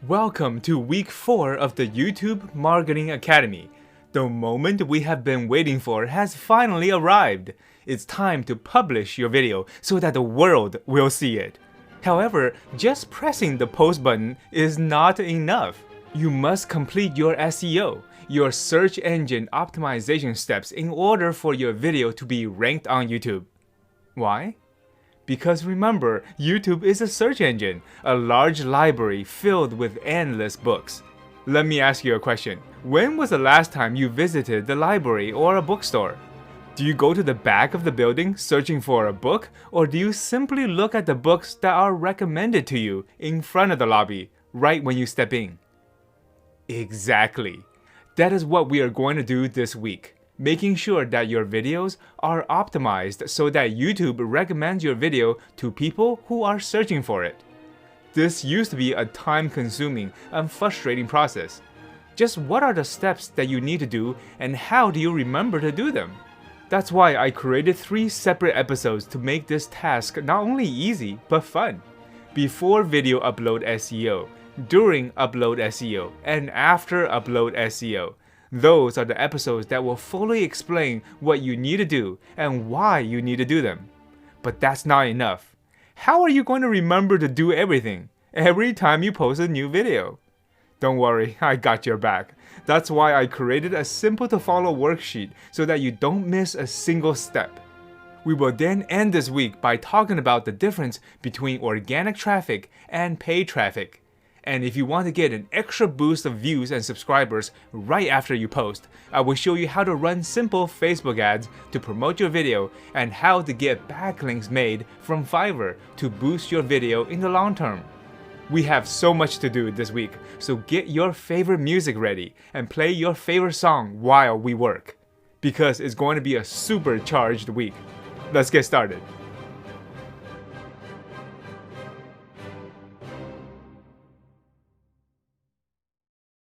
Welcome to week 4 of the YouTube Marketing Academy. The moment we have been waiting for has finally arrived. It's time to publish your video so that the world will see it. However, just pressing the post button is not enough. You must complete your SEO, your search engine optimization steps in order for your video to be ranked on YouTube. Why? Because remember, YouTube is a search engine, a large library filled with endless books. Let me ask you a question. When was the last time you visited the library or a bookstore? Do you go to the back of the building searching for a book, or do you simply look at the books that are recommended to you in front of the lobby, right when you step in? Exactly. That is what we are going to do this week. Making sure that your videos are optimized so that YouTube recommends your video to people who are searching for it. This used to be a time-consuming and frustrating process. Just what are the steps that you need to do and how do you remember to do them? That's why I created 3 separate episodes to make this task not only easy but fun. Before video upload SEO, during upload SEO, and after upload SEO. Those are the episodes that will fully explain what you need to do and why you need to do them. But that's not enough. How are you going to remember to do everything every time you post a new video? Don't worry, I got your back. That's why I created a simple to follow worksheet so that you don't miss a single step. We will then end this week by talking about the difference between organic traffic and paid traffic. And if you want to get an extra boost of views and subscribers right after you post, I will show you how to run simple Facebook ads to promote your video and how to get backlinks made from Fiverr to boost your video in the long term. We have so much to do this week, so get your favorite music ready and play your favorite song while we work. Because it's going to be a supercharged week. Let's get started.